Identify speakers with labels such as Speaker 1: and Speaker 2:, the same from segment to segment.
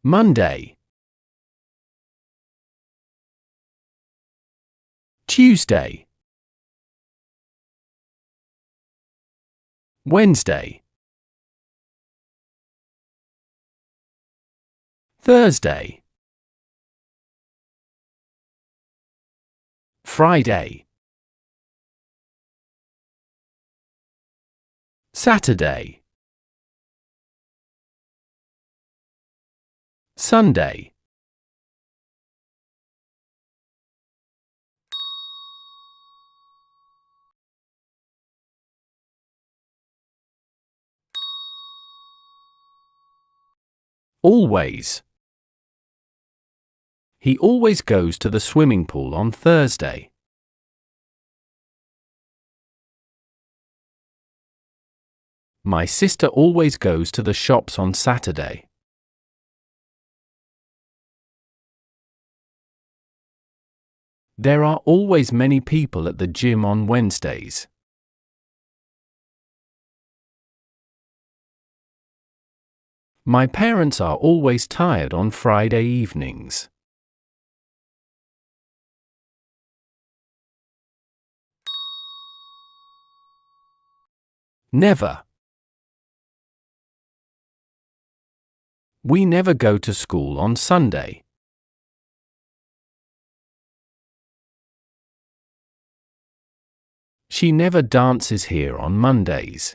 Speaker 1: Monday, Tuesday, Wednesday, Thursday, Friday, Saturday, Sunday. Always. He always goes to the swimming pool on Thursday. My sister always goes to the shops on Saturday. There are always many people at the gym on Wednesdays. My parents are always tired on Friday evenings. Never. We never go to school on Sunday. She never dances here on Mondays.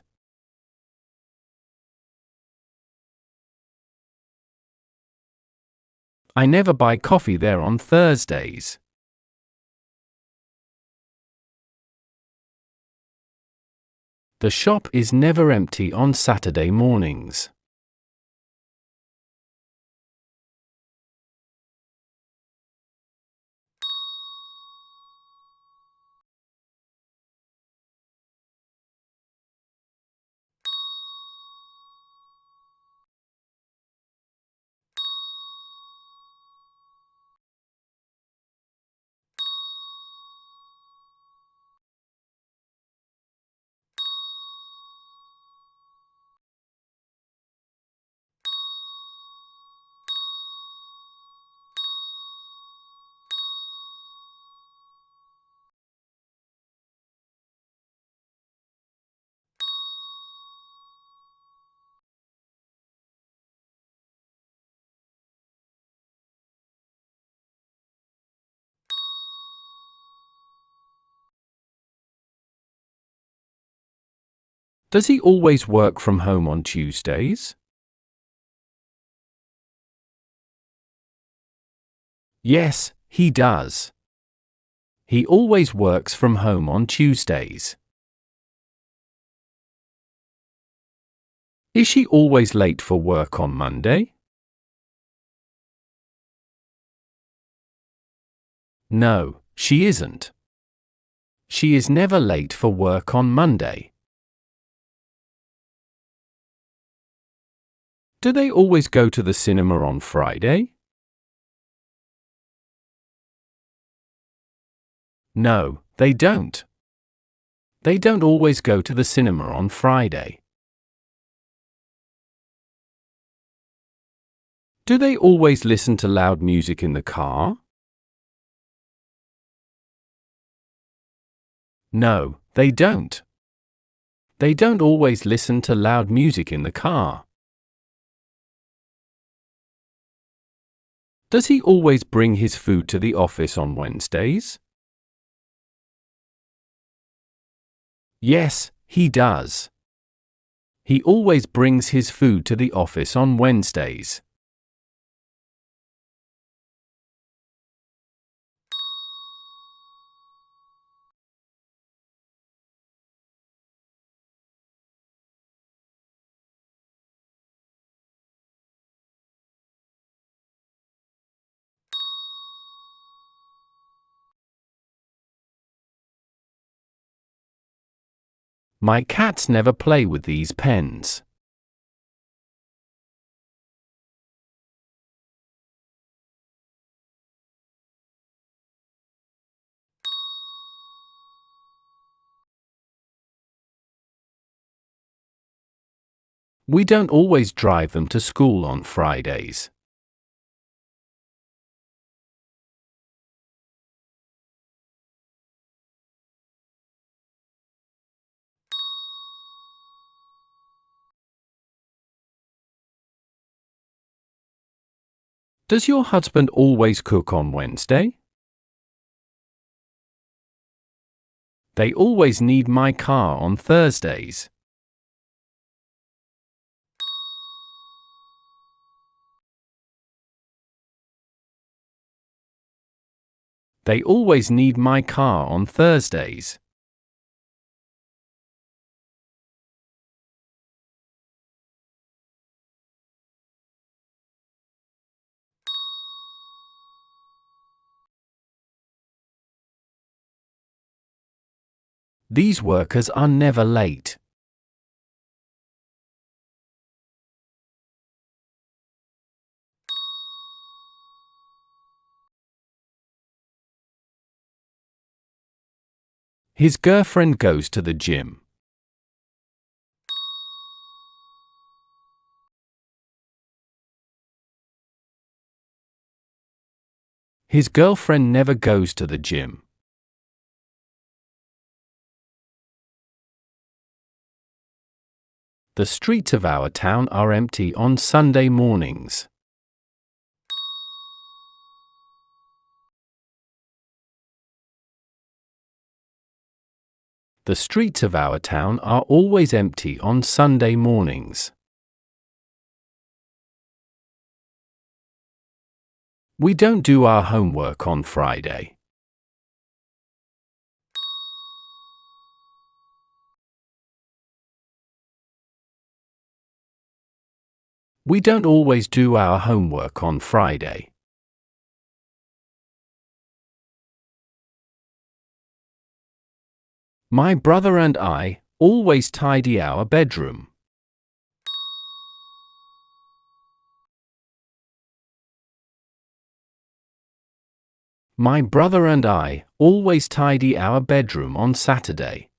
Speaker 1: I never buy coffee there on Thursdays. The shop is never empty on Saturday mornings. Does he always work from home on Tuesdays? Yes, he does. He always works from home on Tuesdays. Is she always late for work on Monday? No, she isn't. She is never late for work on Monday. Do they always go to the cinema on Friday? No, they don't. They don't always go to the cinema on Friday. Do they always listen to loud music in the car? No, they don't. They don't always listen to loud music in the car. Does he always bring his food to the office on Wednesdays? Yes, he does. He always brings his food to the office on Wednesdays. My cats never play with these pens. We don't always drive them to school on Fridays. Does your husband always cook on Wednesday? They always need my car on Thursdays. They always need my car on Thursdays. These workers are never late. His girlfriend goes to the gym. His girlfriend never goes to the gym. The streets of our town are empty on Sunday mornings. The streets of our town are always empty on Sunday mornings. We don't do our homework on Friday. We don't always do our homework on Friday. My brother and I always tidy our bedroom. My brother and I always tidy our bedroom on Saturday.